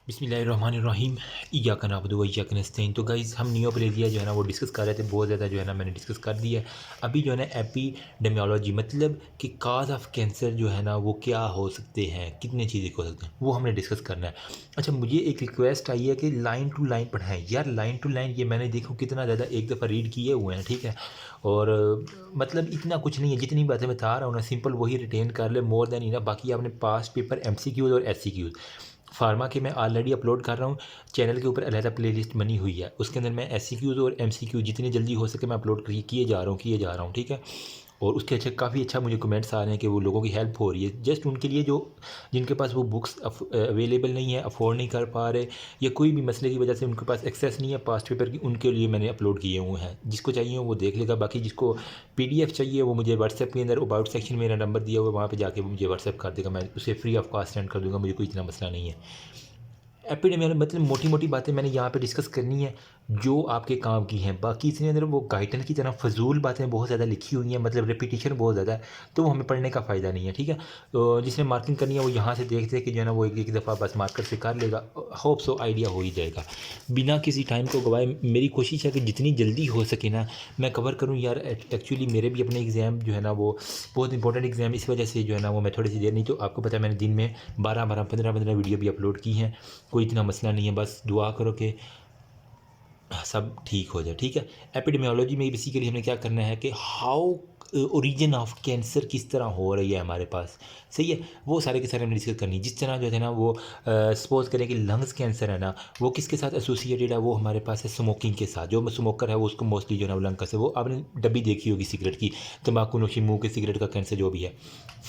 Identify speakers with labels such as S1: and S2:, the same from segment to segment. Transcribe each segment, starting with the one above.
S1: बिस्मिल्लाहिर्रहमानिर्रहीम इय्याका नअबुदु व इय्याका नस्तईन। तो गाइज़ हम नियोप्लेजिया जो है ना वो डिस्कस कर रहे थे, बहुत ज़्यादा जो है ना मैंने डिस्कस कर दिया है। अभी जो है ना एपिडेमियोलॉजी मतलब कि काज ऑफ कैंसर जो है ना वो क्या हो सकते हैं, कितनी चीज़ें हो सकते हैं, वो हमने डिस्कस करना है। अच्छा, मुझे एक रिक्वेस्ट आई है कि लाइन टू लाइन पढ़ाएं यार। लाइन टू लाइन ये मैंने देखो कितना ज़्यादा एक दफ़ा रीड किए हुए हैं, ठीक है। और मतलब इतना कुछ नहीं है, जितनी बातें बता रहा हूँ ना सिंपल वही रिटेन कर ले, मोर देन इनफ। बाकी आपने पास्ट पेपर एमसीक्यूज़ और एससीक्यूज़ फार्मा के मैं ऑलरेडी अपलोड कर रहा हूँ चैनल के ऊपर, अलहदा प्लेलिस्ट बनी हुई है, उसके अंदर मैं एससीक्यूज़ और एमसीक्यू जितनी जल्दी हो सके मैं अपलोड किए जा रहा हूँ, ठीक है। और उसके अच्छे काफ़ी अच्छा मुझे कमेंट्स आ रहे हैं कि वो लोगों की हेल्प हो रही है। जस्ट उनके लिए जो जिनके पास वो बुक्स अवेलेबल नहीं है, अफोर्ड नहीं कर पा रहे, या कोई भी मसले की वजह से उनके पास एक्सेस नहीं है पास्ट पेपर की, उनके लिए मैंने अपलोड किए हुए हैं। जिसको चाहिए वो देख लेगा। बाकी जिसको पीडीएफ चाहिए वो मुझे व्हाट्सएप के अंदर अबाउट सेक्शन में मेरा नंबर दिया हुआ है, वहाँ पर जाके वो मुझे व्हाट्सएप कर देगा, मैं उसे फ्री ऑफ कॉस्ट सेंड कर दूँगा, मुझे कोई इतना मसला नहीं है। एपिडेमियोलॉजी मतलब मोटी मोटी बातें मैंने यहाँ पे डिस्कस करनी है जो आपके काम की हैं। बाकी इसके अंदर वो गाइडेंस की तरह फजूल बातें बहुत ज़्यादा लिखी हुई हैं, मतलब रिपीटिशन बहुत ज़्यादा है, तो वो हमें पढ़ने का फ़ायदा नहीं है, ठीक है। तो जिसने मार्किंग करनी है वो यहाँ से देखते हैं कि जो है ना वो एक दफ़ा बस मार्कर से कर लेगा, होप सो आइडिया हो ही जाएगा बिना किसी टाइम को गवाए। मेरी कोशिश है कि जितनी जल्दी हो सके ना मैं कवर करूँ यार। एक्चुअली मेरे भी अपने एग्ज़ाम जो है ना वो बहुत इंपॉर्टेंट एग्ज़ाम, इस वजह से जो है ना वो मैं थोड़ी सी देर, नहीं तो आपको पता है मैंने दिन में 12-15 वीडियो भी अपलोड की हैं, कोई इतना मसला नहीं है। बस दुआ करो कि सब ठीक हो जाए, ठीक है। एपिडेमियोलॉजी में बेसिकली हमने क्या करना है कि हाउ ओरिजिन ऑफ कैंसर किस तरह हो रही है हमारे पास, सही है। वो सारे के सारे हमने डिस्कस करनी है। जिस तरह जो है ना वो सपोज करें कि लंग्स कैंसर है ना, वो किसके साथ एसोसिएटेड है, वो हमारे पास है स्मोकिंग के साथ। जो स्मोकर है वो उसको मोस्टली जो है ना वो लंग कैंसर, वो आपने डब्बी देखी होगी सिगरेट की, तम्बाकू नोशी, मुँह के सिगरेट का कैंसर जो भी है।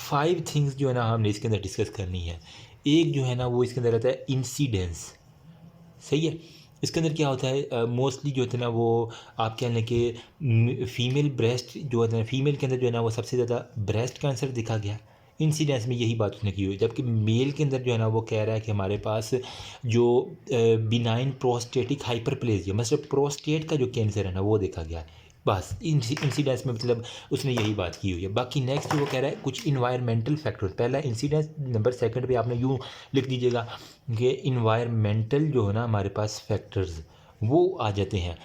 S1: 5 थिंग्स जो है ना हमने इसके अंदर डिस्कस करनी है। एक जो है ना वो इसके अंदर रहता है इंसिडेंस, सही है। इसके अंदर क्या होता है मोस्टली जो होता है ना वो आप कह लें कि फीमेल ब्रेस्ट जो होता है, फीमेल के अंदर जो है ना वो सबसे ज़्यादा ब्रेस्ट कैंसर देखा गया। इंसिडेंस में यही बात उसने की हुई, जबकि मेल के अंदर जो है ना वो कह रहा है कि हमारे पास जो बिनाइन प्रोस्टेटिक हाइपरप्लेजिया मतलब प्रोस्टेट का जो कैंसर है ना वो देखा गया है। बस इंसिडेंस में मतलब उसने यही बात की हुई है। बाकी नेक्स्ट वो कह रहा है कुछ इन्वायरमेंटल फैक्टर्स, पहला इंसिडेंस, नंबर सेकंड पे आपने यूँ लिख दीजिएगा कि इन्वायरमेंटल जो है ना हमारे पास फैक्टर्स वो आ जाते हैं।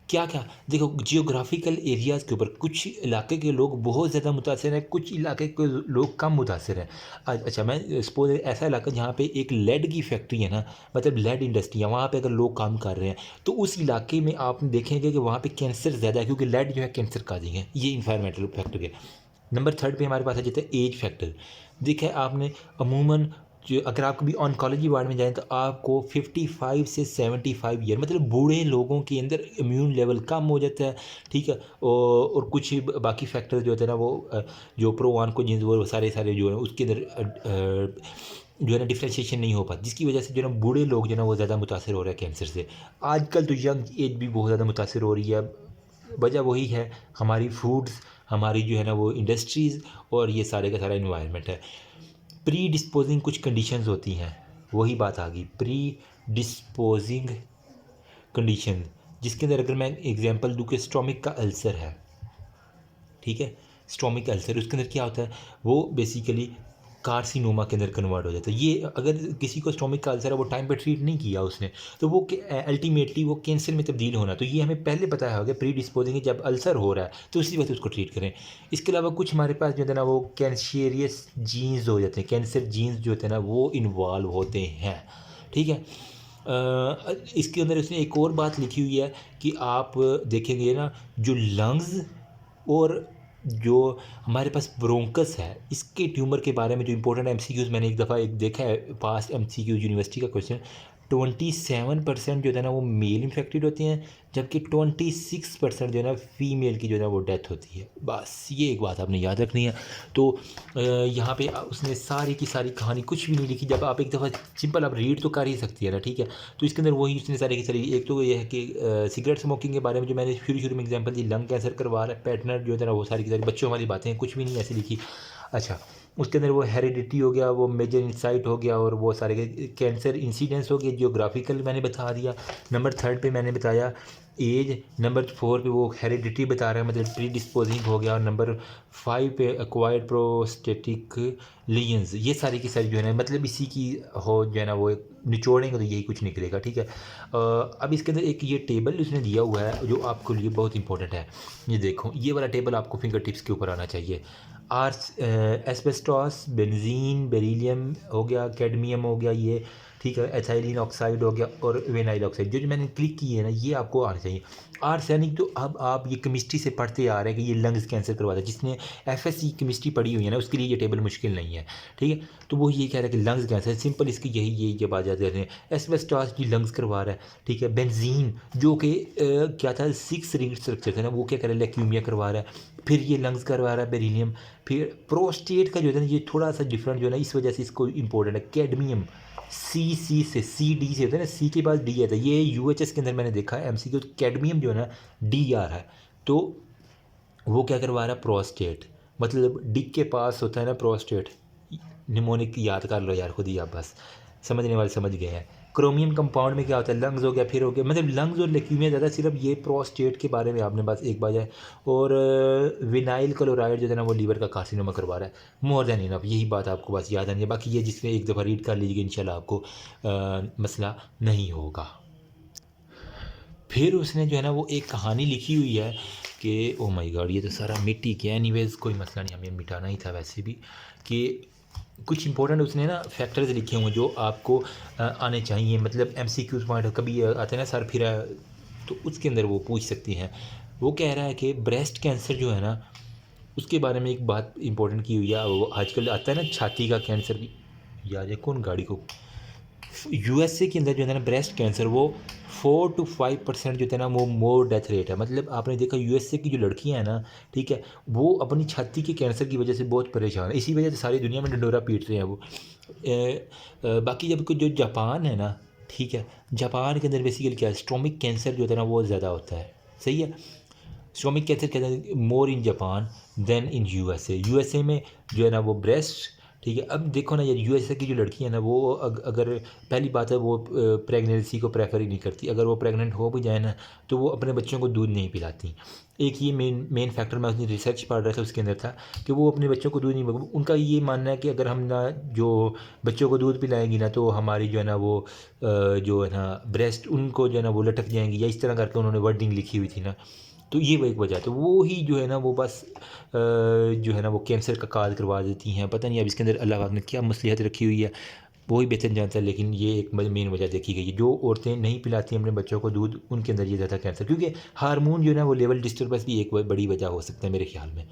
S1: क्या क्या देखो, जियोग्राफिकल एरियाज़ के ऊपर कुछ इलाके के लोग बहुत ज़्यादा मुतासर हैं, कुछ इलाके के लोग कम मुतासर हैं। अच्छा, मैं सपोज ऐसा इलाका जहाँ पे एक लेड की फैक्ट्री है ना, मतलब लेड इंडस्ट्री है, वहाँ पे अगर लोग काम कर रहे हैं तो उस इलाके में आप देखेंगे कि वहाँ पे कैंसर ज़्यादा है, क्योंकि लेड जो है कैंसर काजिंग है। ये इन्वायरमेंटल फैक्टर है। नंबर थर्ड पे हमारे पास आ जाता है एज फैक्टर। देखा है आपने अमूमन जो अगर आप कभी ऑन्कोलॉजी वार्ड में जाएँ तो आपको 55 से 75 ईयर मतलब बूढ़े लोगों के अंदर इम्यून लेवल कम हो जाता है, ठीक है। और कुछ बाकी फैक्टर जो होते हैं ना वो जो प्रो ऑन्कोजीन्स वो सारे सारे जो है उसके अंदर जो है ना डिफ्रेंशिएशन नहीं हो पाती, जिसकी वजह से जो है ना बूढ़े लोग जो है ना वो ज़्यादा मुतासर हो रहे हैं कैंसर से। आजकल तो यंग एज भी बहुत ज़्यादा मुतासर हो रही है। वजह वही है, हमारी फूड्स, हमारी जो है ना वो इंडस्ट्रीज़, और ये सारे का सारा इन्वायरमेंट है। प्री डिस्पोजिंग कुछ कंडीशंस होती हैं, वही बात आ गई प्री डिस्पोजिंग कंडीशन, जिसके अंदर अगर मैं एग्जांपल दूं कि स्टोमिक का अल्सर है, ठीक है। स्टोमिक अल्सर उसके अंदर क्या होता है, वो बेसिकली कार्सिनोमा के अंदर कन्वर्ट हो जाता है। ये अगर किसी को स्टोमिक का अल्सर है वो टाइम पे ट्रीट नहीं किया उसने, तो वो अल्टीमेटली वो कैंसर में तब्दील होना। तो ये हमें पहले पता है प्री डिस्पोजिंग जब अल्सर हो रहा है तो उसी वक्त उसको ट्रीट करें। इसके अलावा कुछ हमारे पास जो है ना वो कैंसरियस जीन्स हो जाते हैं, कैंसर जीन्स जो होते हैं ना वो इन्वॉल्व होते हैं, ठीक है। इसके अंदर उसने एक और बात लिखी हुई है कि आप देखेंगे ना जो लंग्स और जो हमारे पास ब्रोंकस है इसके ट्यूमर के बारे में जो इंपॉर्टेंट एमसीक्यूज़ मैंने एक दफ़ा एक देखा है पास एमसीक्यू यूनिवर्सिटी का क्वेश्चन, 27% जो है ना वो मेल इन्फेक्टेड होते हैं, जबकि 26% जो है ना फीमेल की जो है ना वो डेथ होती है। बस ये एक बात आपने याद रखनी है। तो यहाँ पे उसने सारी की सारी कहानी कुछ भी नहीं लिखी, जब आप एक दफ़ा सिंपल आप रीड तो कर ही सकती है ना, ठीक है। तो इसके अंदर वही उसने सारी की सारी, एक तो ये है कि सिगरेट स्मोकिंग के बारे में जो मैंने शुरू में एग्जाम्पल दी, लंग कैंसर करवा रहा है पैटर्नर जो है ना वो सारी की सारी बच्चों वाली बातें हैं, कुछ भी नहीं ऐसी लिखी। अच्छा, उसके अंदर वो हेरिडिटी हो गया, वो मेजर इंसाइट हो गया, और वो सारे कैंसर इंसिडेंस हो गया, जियोग्राफिकल मैंने बता दिया। नंबर 3 पे मैंने बताया एज। नंबर 4 पे वो हेरिडिटी बता रहा है, मतलब प्री डिस्पोजिंग हो गया। और नंबर 5 पे एक्वायर्ड प्रोस्टेटिक लीजन्स। ये सारी की सारी जो है ना, मतलब इसी की हो जो है ना वो निचोड़ेंगे तो यही कुछ निकलेगा, ठीक है। अब इसके अंदर एक ये टेबल उसने दिया हुआ है जो आपके लिए बहुत इंपॉर्टेंट है। ये देखो, ये वाला टेबल आपको फिंगर टिप्स के ऊपर आना चाहिए। एस्बेस्टॉस, बेंजीन, बेरिलियम हो गया, कैडमियम हो गया ये, ठीक है, एथाइलिन ऑक्साइड हो गया, और विनाइल ऑक्साइड। जो जो मैंने क्लिक किए है ना, ये आपको आना चाहिए। आर्सेनिक तो अब आप ये केमिस्ट्री से पढ़ते आ रहे हैं कि ये लंग्स कैंसर करवाता है। जिसने एफएससी केमिस्ट्री पढ़ी हुई है ना, उसके लिए ये टेबल मुश्किल नहीं है, ठीक है। तो वो ये कह रहा है कि लंग्स कैंसर सिंपल, इसकी यही जब आ जाते हैं। एस्बेस्टॉस जी लंग्स करवा रहा है, ठीक है। बेंजीन जो कि क्या था, 6 रिंग स्ट्रक्चर थे ना, वो क्या कर रहा है, लेक्यूमिया करवा रहा है। फिर ये लंग्स करवा रहा है बेरिलियम। फिर प्रोस्टेट का जो है ना, ये थोड़ा सा डिफरेंट जो है ना, इस वजह से इसको इंपॉर्टेंट है। कैडमियम सी से CD से होता है ना, सी के पास D आता है। ये UHS के अंदर मैंने देखा है MCQ, तो कैडमियम जो है ना D आ रहा है। तो वो क्या करवा रहा है, प्रोस्टेट, मतलब डिक के पास होता है ना प्रोस्टेट। निमोनिक याद कर लो यार खुद ही आप, बस समझने वाले समझ गए हैं। क्रोमियम कंपाउंड में क्या होता है, लंग्स हो गया, फिर हो गया, मतलब लंग्स और लेक्यूमिया ज़्यादा, सिर्फ ये प्रोस्टेट के बारे में आपने बस एक बार जाए। और विनाइल क्लोराइड जो है ना, वो लीवर का कार्सिनोमा करवा रहा है। मोर देन इनफ, यही बात आपको बस याद आनी है। बाकी ये जिसने एक दफ़ा रीड कर लीजिएगा, इंशाल्लाह आपको मसला नहीं होगा। फिर उसने जो है ना वो एक कहानी लिखी हुई है कि ओ माय गॉड, ये तो सारा मिट्टी के, एनीवेज कोई मसला नहीं, हमें मिटाना ही था वैसे भी। कि कुछ इंपॉर्टेंट उसने ना फैक्टर्स लिखे हुए जो आपको आने चाहिए, मतलब MCQ पॉइंट कभी आते हैं ना सर फिर तो उसके अंदर वो पूछ सकती हैं। वो कह रहा है कि ब्रेस्ट कैंसर जो है ना, उसके बारे में एक बात इंपॉर्टेंट की हुई है। वो आजकल आता है ना छाती का कैंसर भी, याद है कौन गाड़ी को, USA के अंदर जो है ना ब्रेस्ट कैंसर, वो 4 to 5% जो है ना वो मोर डेथ रेट है। मतलब आपने देखा USA की जो लड़कियां हैं ना, ठीक है, वो अपनी छाती के कैंसर की वजह से बहुत परेशान है। इसी वजह से सारी दुनिया में ढिंढोरा पीट रहे हैं वो। बाकी जब जो जापान है ना, ठीक है, जापान के अंदर बेसिकली क्या है, स्टोमिक कैंसर जो होता है ना वो ज़्यादा होता है, सही है। स्टोमिक कैंसर कहते हैं more in Japan than in USA में जो है ना वो ब्रेस्ट, ठीक है। अब देखो ना यार, USA की जो लड़की है ना, वो अगर पहली बात है वो प्रेगनेंसी को प्रेफर ही नहीं करती। अगर वो प्रेग्नेंट हो भी जाए ना, तो वो अपने बच्चों को दूध नहीं पिलाती। एक ये मेन फैक्टर, मैं उसने रिसर्च पढ़ रहा था उसके अंदर था कि वो अपने बच्चों को दूध नहीं, उनका ये मानना है कि अगर हम ना जो बच्चों को दूध पिलाएंगी ना, तो हमारी जो है ना वो जो है ना ब्रेस्ट उनको जो है ना वो लटक जाएंगी, या इस तरह करके उन्होंने वर्डिंग लिखी हुई थी ना। तो ये वो एक वजह, तो वो ही जो है ना वो बस जो है ना वो कैंसर का काज करवा देती हैं। पता नहीं अब इसके अंदर अल्लाह पाक ने क्या मसलिहत रखी हुई है, वो ही बेहतर जानता है। लेकिन ये एक मेन वजह देखी गई है, जो औरतें नहीं पिलाती अपने बच्चों को दूध, उनके अंदर ये ज़्यादा कैंसर, क्योंकि हार्मोन जो है ना वो लेवल डिस्टर्बेंस भी एक बड़ी वजह हो सकता है मेरे ख्याल में।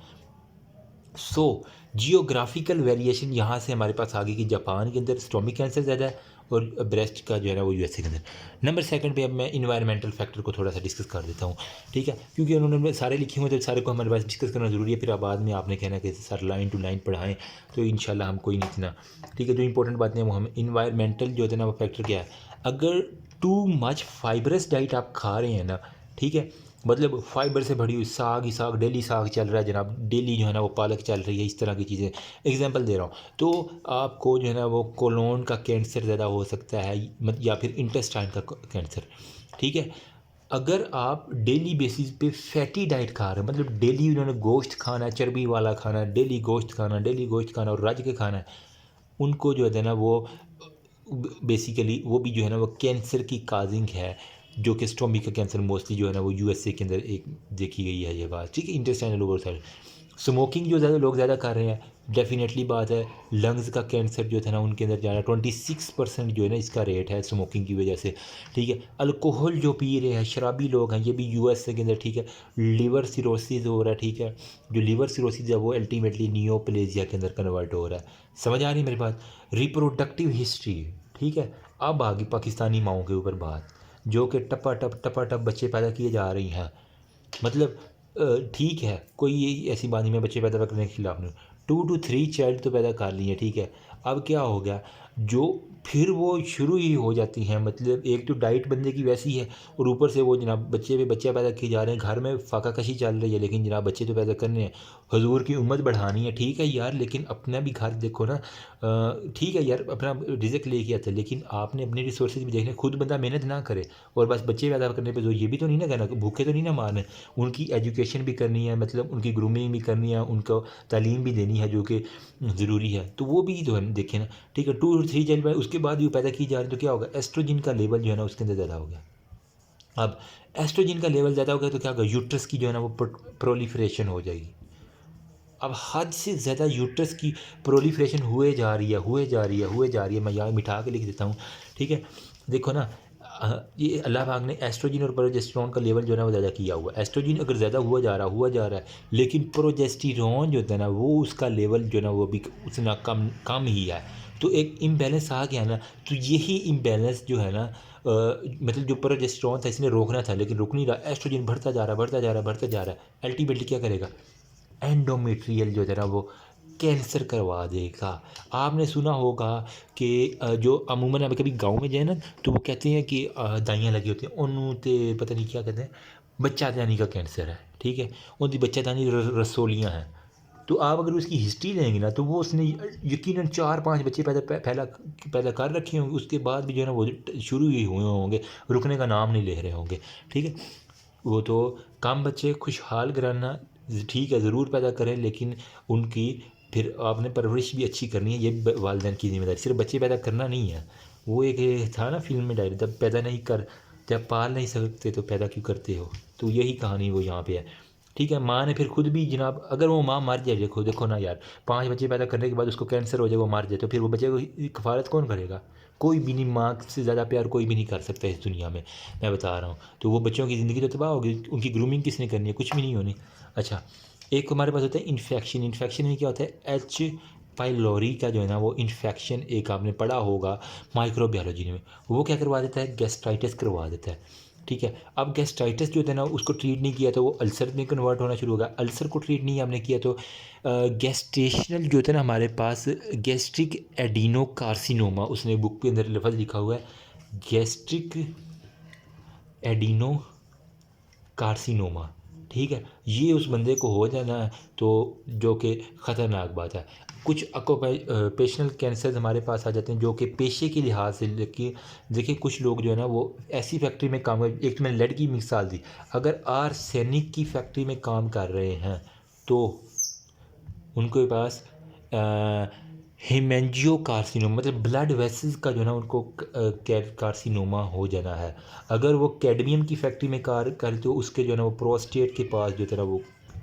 S1: जियोग्राफिकल वेरिएशन यहाँ से हमारे पास आ गई कि जापान के अंदर स्टोमिक कैंसर ज़्यादा है, और ब्रेस्ट का जो है ना वो USA के अंदर। नंबर 2 पे अब मैं इन्वायरमेंटल फैक्टर को थोड़ा सा डिस्कस कर देता हूँ, ठीक है, क्योंकि उन्होंने सारे लिखे हुए, तो सारे को हमारे पास डिस्कस करना ज़रूरी है। फिर बाद में आपने कहना कि सर लाइन टू लाइन पढ़ाएं, तो इंशाल्लाह हम कोई नहीं इतना, ठीक है। जो इंपॉर्टेंट बातें हैं वो हम इन्वायरमेंटल जो है ना वो फैक्टर क्या है। अगर टू मच फाइबरस डाइट आप खा रहे हैं ना, ठीक है, मतलब फाइबर से भरी हुई साग ही साग, डेली साग चल रहा है जनाब, डेली जो है ना वो पालक चल रही है, इस तरह की चीज़ें एग्जांपल दे रहा हूँ, तो आपको जो है ना वो कोलोन का कैंसर ज़्यादा हो सकता है, या फिर इंटेस्टाइन का कैंसर, ठीक है। अगर आप डेली बेसिस पे फैटी डाइट खा रहे हैं, मतलब डेली उन्होंने गोश्त खाना है, चर्बी वाला खाना है, डेली गोश्त खाना, डेली गोश्त खाना और रज के खाना है, उनको जो है ना वो बेसिकली वो भी जो है ना वो कैंसर की काजिंग है, जो कि स्टोमिक का कैंसर मोस्टली जो है ना वो USA के अंदर एक देखी गई है ये बात, ठीक है। इंटेस्टाइनल ओवर साइड स्मोकिंग जो ज़्यादा लोग ज़्यादा कर रहे हैं, डेफिनेटली बात है। लंग्स का कैंसर जो था ना उनके अंदर जाना 26% जो है ना इसका रेट है स्मोकिंग की वजह से, ठीक है। अल्कोहल जो पी रहे हैं, शराबी लोग हैं, ये भी USA के अंदर, ठीक है। लिवर सिरोसिस हो रहा है, ठीक है। जो लिवर सिरोसिस है वो अल्टीमेटली नियोप्लेजिया के अंदर कन्वर्ट हो रहा है। समझ आ रही है मेरी बात। रिप्रोडक्टिव हिस्ट्री, ठीक है। अब आ गई पाकिस्तानी माओं के ऊपर बात, जो कि टपा टप बच्चे पैदा किए जा रही हैं। मतलब ठीक है, कोई ये ऐसी बात नहीं, मैं बच्चे पैदा करने के खिलाफ नहीं। 2 to 3 चाइल्ड तो पैदा कर लिए, ठीक है। अब क्या हो गया, जो फिर वो शुरू ही हो जाती हैं। मतलब एक तो डाइट बंदे की वैसी है और ऊपर से वो जनाब बच्चे पे बच्चे पैदा किए जा रहे हैं, घर में फाकाकशी चल रही है, लेकिन जनाब बच्चे तो पैदा करने हैं, हुजूर की उम्मत बढ़ानी है। ठीक है यार, लेकिन अपना भी घर देखो ना। ठीक है यार, अपना रिज़्क लेके आता है, लेकिन आपने अपने रिसोर्सेज भी देखने, खुद बंदा मेहनत ना करे और बस बच्चे पैदा करने पे जो ये भी तो नहीं ना करना, भूखे तो नहीं ना मारने। उनकी एजुकेशन भी करनी है, मतलब उनकी ग्रूमिंग भी करनी है, उनको तालीम भी देनी है जो कि ज़रूरी है, तो वो भी जो है देखें ना। ठीक है, 2 और 3 चाइल्ड उसके बाद भी पैदा की जा रही है, तो क्या होगा, एस्ट्रोजन का लेवल जो है ना उसके अंदर ज़्यादा हो गया। अब एस्ट्रोजन का लेवल ज़्यादा हो गया तो क्या होगा, यूट्रस की जो है ना वो प्रोलिफरेशन हो जाएगी। अब हद से ज़्यादा यूट्रस की प्रोलिफरेशन हुए जा रही है, हुए जा रही है, हुए जा रही है। मैं यहाँ मिठा के लिख देता हूँ। ठीक है, देखो ना, ये अल्लाह पाक ने एस्ट्रोजन और प्रोजेस्टेरॉन का लेवल जो है ना वो ज़्यादा किया हुआ है। एस्ट्रोजन अगर ज़्यादा हुआ जा रहा है, लेकिन प्रोजेस्टेरॉन जो होता है ना वो उसका लेवल जो है ना वो भी उतना कम कम ही है। तो एक इम्बैलेंस आ गया ना, तो यही इम्बैलेंस जो है ना मतलब जो प्रोजेस्टेरॉन था इसने रोकना था, लेकिन रुक नहीं रहा। एस्ट्रोजन बढ़ता जा रहा है, बढ़ता जा रहा है, बढ़ता जा रहा है। अल्टीमेटली क्या करेगा, एंडोमेट्रियल जो है ना वो कैंसर करवा देगा। आपने सुना होगा कि जो अमूमन अब कभी गांव में जाए ना तो वो कहते हैं कि दाइयाँ लगी होती हैं उन्होंने तो पता नहीं क्या कहते हैं, बच्चादानी का कैंसर है। ठीक है, उनकी बच्चादानी रसोलियाँ हैं। तो आप अगर उसकी हिस्ट्री लेंगे ना तो वो उसने यकीनन 4-5 बच्चे पैदा कर रखे होंगे, उसके बाद भी जो है ना वो शुरू ही हुए होंगे, रुकने का नाम नहीं ले रहे होंगे। ठीक है, वो तो कम बच्चे खुशहाल घराना ठीक है ज़रूर पैदा करें, लेकिन उनकी फिर आपने परवरिश भी अच्छी करनी है। ये वालिदैन की ज़िम्मेदारी, सिर्फ बच्चे पैदा करना नहीं है। वो एक था ना फिल्म में डायरी, जब पैदा नहीं कर जब पाल नहीं सकते तो पैदा क्यों करते हो, तो यही कहानी वो यहाँ पे है। ठीक है, माँ ने फिर खुद भी जनाब, अगर वो माँ मर जाए, देखो देखो ना यार, 5 बच्चे पैदा करने के बाद उसको कैंसर हो जाए, वो मर जाए, तो फिर वो बच्चे को कफालत कौन करेगा। कोई भी नहीं, माँ से ज़्यादा प्यार कोई भी नहीं कर सकता इस दुनिया में, मैं बता रहा हूँ। तो वो बच्चों की ज़िंदगी तो तबाह होगी, उनकी ग्रूमिंग किसने करनी है, कुछ भी नहीं होनी। अच्छा, एक हमारे पास होता है इन्फेक्शन। इन्फेक्शन में क्या होता है, एच पाइलोरी का जो है ना वो इन्फेक्शन, एक आपने पढ़ा होगा माइक्रोबायोलॉजी में, वो क्या करवा देता है, गैस्ट्राइटिस करवा देता है। ठीक है, अब गैस्ट्राइटिस जो होता है ना उसको ट्रीट नहीं किया तो वो अल्सर में कन्वर्ट होना शुरू होगा। अल्सर को ट्रीट नहीं आपने किया तो गैस्ट्रेशनल जो होता है ना हमारे पास, गैस्ट्रिक एडिनो कार्सिनोमा, उसने बुक के अंदर लफ्ज़ लिखा हुआ है, गैस्ट्रिक एडिनो कार्सिनोमा। ठीक है, ये उस बंदे को हो जाना है, तो जो कि ख़तरनाक बात है। कुछ ऑक्यूपेशनल कैंसर हमारे पास आ जाते हैं जो कि पेशे के लिहाज से, लेकिन देखिए कुछ लोग जो है ना वो ऐसी फैक्ट्री में काम कर, एक तो मैंने लेड की मिसाल दी, अगर आर्सेनिक की फैक्ट्री में काम कर रहे हैं तो उनके पास हेमेंजियो कार्सिनोमा, मतलब ब्लड वेसल्स का जो है ना उनको कार्सिनोमा हो जाना है। अगर वो कैडमियम की फैक्ट्री में कार करे तो उसके जो है ना वो प्रोस्टेट के पास जो है ना वो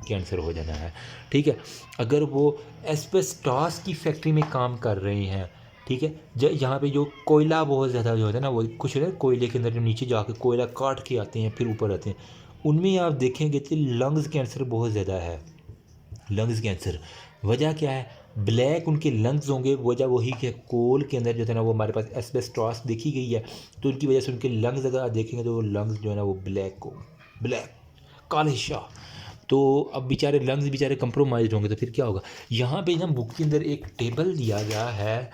S1: कैंसर हो जाना है। ठीक है, अगर वो एस्बेस्टॉस की फैक्ट्री में काम कर रहे हैं, ठीक है, यहाँ पे जो कोयला बहुत ज़्यादा जो होता है ना, वो कुछ है कोयले के अंदर जो नीचे जाके कोयला काट के आते हैं फिर ऊपर आते हैं, उनमें आप देखेंगे तो लंग्स कैंसर बहुत ज़्यादा है। लंग्स कैंसर, वजह क्या है, ब्लैक उनके लंग्स होंगे, वजह वही कि कोल के अंदर जो है ना वो हमारे पास एस्बेस्टॉस देखी गई है, तो उनकी वजह से उनके लंग्स अगर आप देखेंगे तो वो लंग्स जो है ना वो ब्लैक काले शाह। तो अब बेचारे लंग्स बेचारे कंप्रोमाइज होंगे तो फिर क्या होगा। यहाँ पे ना बुक के अंदर एक टेबल दिया गया है,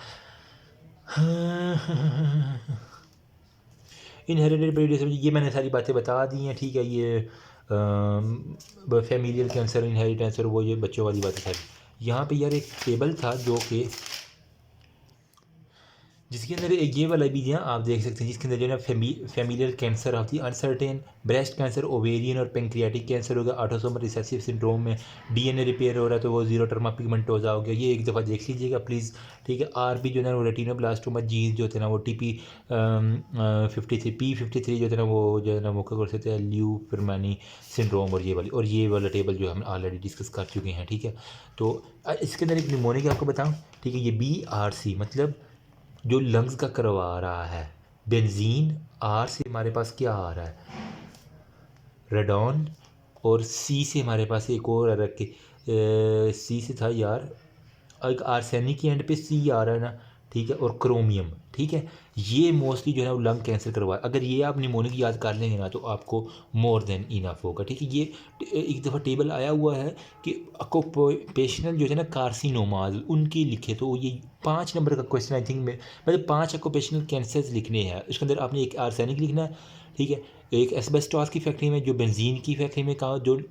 S1: इनहेरिटेड प्रेडिसेबल, ये मैंने सारी बातें बता दी हैं। ठीक है, ये फैमिलियल कैंसर, इनहेरिटेंस और वो ये बच्चों वाली बातें सारी। यहाँ पे यार एक टेबल था जो कि जिसके अंदर ये वाला भी दिया आप देख सकते हैं, जिसके अंदर जो है ना फैमिलियल कैंसर होती है अनसर्टेन, ब्रेस्ट कैंसर, ओवेरियन और पेंक्रियाटिक कैंसर होगा, ऑटोसोमल रिसेसिव सिंड्रोम में डीएनए रिपेयर हो रहा है तो वो जीरोटर्मा पिगमेंटोजा हो गया, ये एक दफ़ा देख लीजिएगा प्लीज़। ठीक है, आरबी जो है ना वो रेटिनोब्लास्टोमा जीन जो थे ना वो टीपी 53 जो थे ना वो जो है ना वो क्या कर सकते हैं, ल्यूफरमानी सिंड्रोम, और ये वाला टेबल जो हम ऑलरेडी डिस्कस कर चुके हैं। ठीक है, तो इसके अंदर एक निमोनिक आपको बताऊँ। ठीक है, ये BRC मतलब जो लंग्स का करवा रहा है, बेंजीन, आर से हमारे पास क्या आ रहा है, रेडॉन, और सी से हमारे पास एक और रख के सी से था यार, एक आर्सेनिक की एंड पे सी आ रहा है ना, ठीक है, और क्रोमियम, ठीक है, ये मोस्टली जो है ना वो लंग कैंसर करवा। अगर ये आप निमोनिक याद कर लेंगे ना तो आपको मोर देन इनफ होगा, ठीक है। ये एक दफ़ा टेबल आया हुआ है कि ऑक्यूपेशनल जो है ना कार्सिनोमाज उनकी लिखे, तो ये 5 नंबर का क्वेश्चन आई थिंक में, मतलब 5 ऑक्यूपेशनल कैंसर्स लिखने हैं। उसके अंदर आपने एक आर्सेनिक लिखना है, ठीक है, एक एस्बेस्टॉस की फैक्ट्री में, जो बेंजीन की फैक्ट्री में काम, जो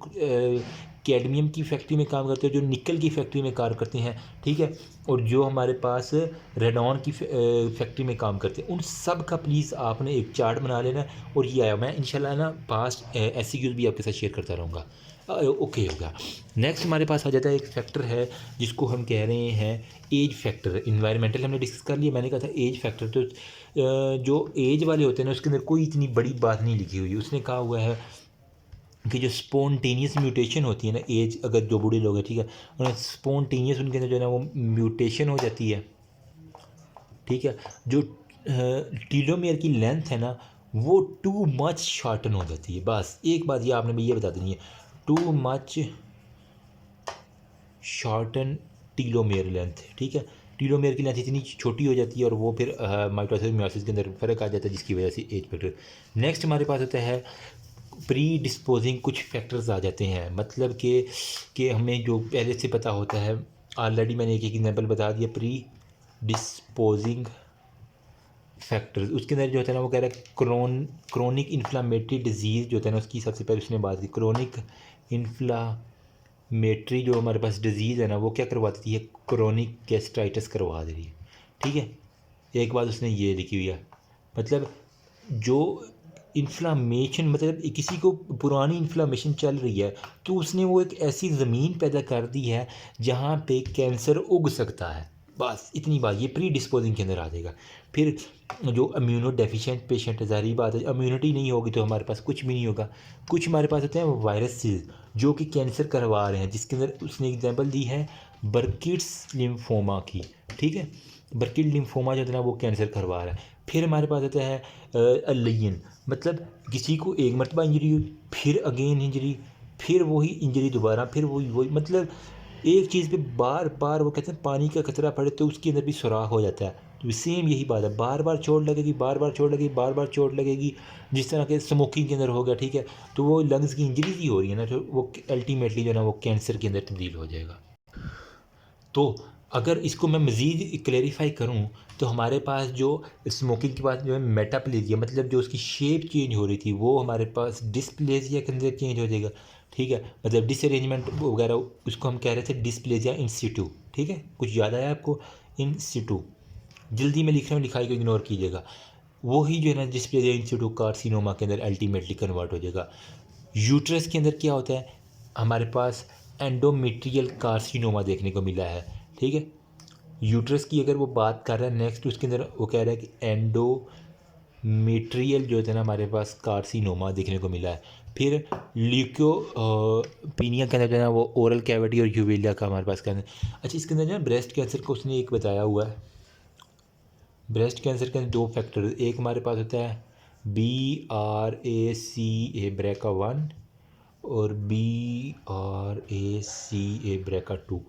S1: कैडमियम की फैक्ट्री में काम करते हैं, जो निकल की फैक्ट्री में काम करते हैं, ठीक है, और जो हमारे पास रेडॉन की फैक्ट्री में काम करते हैं, उन सब का प्लीज़ आपने एक चार्ट बना लेना। और ये आया, मैं इंशाल्लाह ना पास्ट एससीक्यूज़ भी आपके साथ शेयर करता रहूँगा। ओके होगा। नेक्स्ट हमारे पास आ जाता है एक फैक्टर है जिसको हम कह रहे हैं एज फैक्टर। इन्वायरमेंटल हमने डिस्कस कर लिया, मैंने कहा था एज फैक्टर। तो जो एज वाले होते हैं ना उसके अंदर कोई इतनी बड़ी बात नहीं लिखी हुई। उसने कहा हुआ है कि जो स्पॉन्टेनियस म्यूटेशन होती है ना, एज अगर जो बूढ़े लोग हैं, ठीक है, उन्हें स्पॉन्टेनियस उनके अंदर जो है ना वो म्यूटेशन हो जाती है, ठीक है। जो टीलोमियर की लेंथ है ना वो टू मच शॉर्टन हो जाती है। बस एक बात ये आपने भी ये बता देनी है, too much shorten telomere length, ठीक है। टीलोमियर की लेंथ इतनी छोटी हो जाती है और वो फिर माइटोसिस मियोसिस के अंदर फ़र्क आ जाता है, जिसकी वजह से एज फैक्टर। नेक्स्ट हमारे पास होता है प्री डिस्पोजिंग कुछ फैक्टर्स आ जाते हैं, मतलब कि हमें जो पहले से पता होता है। ऑलरेडी मैंने एक एग्जांपल बता दिया, प्री डिस्पोजिंग फैक्टर्स। उसके अंदर जो होता है ना वो कह रहा है क्रोनिक इन्फ्लामेटरी डिजीज़ जो होता है ना उसकी सबसे पहले उसने बात की। क्रोनिक इन्फ्लामेटरी जो हमारे पास डिजीज़ है ना वो क्या करवा देती है, क्रोनिक गैस्ट्राइटिस करवा दे रही है, ठीक है। एक बात उसने ये लिखी हुई है, मतलब जो इन्फ्लामेशन, मतलब किसी को पुरानी इन्फ्लामेशन चल रही है तो उसने वो एक ऐसी ज़मीन पैदा कर दी है जहाँ पे कैंसर उग सकता है। बस इतनी बात, ये प्री डिस्पोजिंग के अंदर आ जाएगा। फिर जो इम्यूनो डेफिशिएंट पेशेंट है, ज़ाहिर बात है इम्यूनिटी नहीं होगी तो हमारे पास कुछ भी नहीं होगा। कुछ हमारे पास होते हैं वायरसेस जो कि कैंसर करवा रहे हैं, जिसके अंदर उसने एग्जांपल दी है बर्किट्स लिम्फोमा की, ठीक है। बर्किट लिम्फोमा जो है ना वो कैंसर करवा रहा है। फिर हमारे पास होता है अलियन, मतलब किसी को एक मरतबा इंजरी हुई, फिर अगेन इंजरी, फिर वही इंजरी दोबारा, फिर वही, मतलब एक चीज़ पे बार बार, वो कहते हैं पानी का कतरा पड़े तो उसके अंदर भी सुराख हो जाता है। तो सेम यही बात है, बार बार चोट लगेगी, बार बार चोट लगेगी, बार बार चोट लगेगी। जिस तरह के स्मोकिंग के अंदर हो गया, ठीक है, तो वो लंग्स की इंजरी ही हो रही है ना, तो वो अल्टीमेटली जो है ना वो कैंसर के अंदर तब्दील हो जाएगा। तो अगर इसको मैं मज़ीद क्लेरिफाई करूं तो हमारे पास जो स्मोकिंग के बाद जो है मेटाप्लेजिया, मतलब जो उसकी शेप चेंज हो रही थी, वो हमारे पास डिस्प्लेजिया के अंदर चेंज हो जाएगा, ठीक है। मतलब डिसअरेंजमेंट वगैरह, उसको हम कह रहे थे डिस्प्लेजिया इन सिटू, ठीक है। कुछ याद आया आपको, इन सिटू? जल्दी में लिख रहा हूँ, लिखाई को इग्नोर कीजिएगा। वही जो है ना डिस्प्लेजिया इन सिटू कार्सिनोमा के अंदर अल्टीमेटली कन्वर्ट हो जाएगा। यूट्रस के अंदर क्या होता है, हमारे पास एंडोमेट्रियल कार्सिनोमा देखने को मिला है, ठीक है। यूट्रस की अगर वो बात कर रहा है, नेक्स्ट उसके अंदर वो कह रहा है कि एंडोमेट्रियल जो है ना हमारे पास कार्सिनोमा देखने को मिला है। फिर ल्यूकोपीनिया के अंदर जो है ना वो ओरल कैविटी और यूवेलिया का हमारे पास कहते हैं। अच्छा, इसके अंदर जो है ब्रेस्ट कैंसर को उसने एक बताया हुआ है। ब्रेस्ट कैंसर के अंदर 2 फैक्टर, एक हमारे पास होता है BRCA ब्रेका 1 और BRCA ब्रेका 2।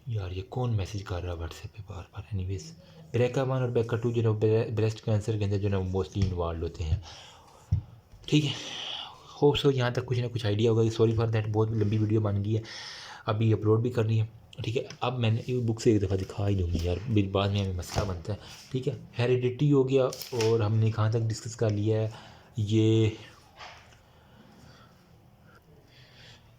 S1: यार ये कौन मैसेज कर रहा है व्हाट्सएप पे बार बार। एनीवेज, ब्रेका 1 और ब्रेका 2 जो है ब्रेस्ट कैंसर के अंदर जो है मोस्टली इन्वॉल्व होते हैं, ठीक है। होप सो यहाँ तक कुछ ना कुछ आइडिया होगा। सॉरी फॉर दैट, बहुत लंबी वीडियो बन गई है, अभी अपलोड भी करनी है, ठीक है। अब मैंने ये बुक से एक दफ़ा दिखा ही दूँगी यार, बाद में हमें मसला बनता है, ठीक है। हेरिडिटी हो गया, और हमने कहाँ तक डिस्कस कर लिया है ये,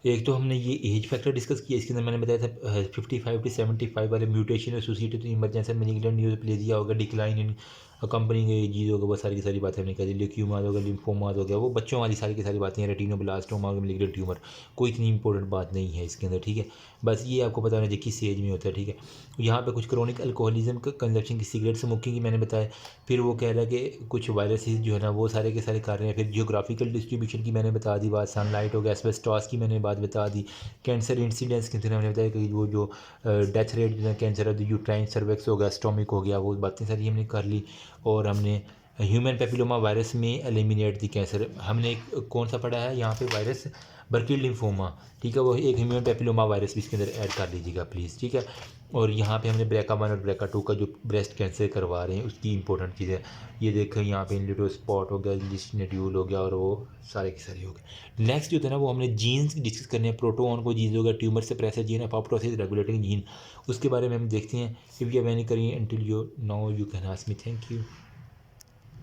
S1: एक तो हमने ये एज फैक्टर डिस्कस किया। इसके अंदर मैंने बताया था 55 to 75 वाले mutation associated emergency malignant neoplasia होगा, डिक्लाइन इन अकम्पनिंग एजीज होगा, वो सारी की सारी बातें हमने कर दी। ल्यूक्यूमाज होगा, लिम्फोमाज हो गया, वो बच्चों वाली सारी की सारी बातें हैं। रेटिनोब्लास्टोमा होगा, मेलिग्नेंट ट्यूमर, कोई इतनी इंपॉर्टेंट बात नहीं है इसके अंदर, ठीक है। बस ये आपको पता होना चाहिए किस एज में होता है, ठीक है। यहाँ पे कुछ क्रोनिक अल्कोहलिज्म कंजप्शन की, सिगरेट स्मोकिंग की मैंने बताया। फिर वो कह रहा है कि कुछ वायरसेस जो है ना वो सारे के सारे कर रहे हैं। फिर जियोग्राफिकल डिस्ट्रीब्यूशन की मैंने बता दी बात, सनलाइट हो गया, एस्बेस्टॉस की मैंने बात बता दी। कैंसर इंसिडेंस के अंदर हमने बताया कि वो जो डेथ रेट जो है कैंसर है, यूट्राइन सर्विक्स हो गया, स्टोमिक हो गया, वो बातें सारी हमने कर ली। और हमने ह्यूमन पेपिलोमा वायरस में एलिमिनेट दी कैंसर, हमने कौन सा पढ़ा है यहाँ पे, वायरस बर्किल लिम्फोमा, ठीक है, वो एक ह्यूमन पेपिलोमा वायरस भी इसके अंदर ऐड कर लीजिएगा प्लीज़, ठीक है। और यहाँ पे हमने BRCA1 और BRCA2 का जो ब्रेस्ट कैंसर करवा रहे हैं उसकी इंपॉर्टेंट चीज़ है। ये देखें यहाँ पे लिटो स्पॉट हो गया, लिस्टिनोड्यूल हो गया और वो सारे के सारे हो गए। नेक्स्ट जो था ना वो हमने जीन्स डिस्कस करने हैं। प्रोटोन जीन्स हो गया, tumour suppressor gene, apoptosis regulating gene, उसके बारे में हम देखते हैं। If you have any query until you now you can ask me. Thank you.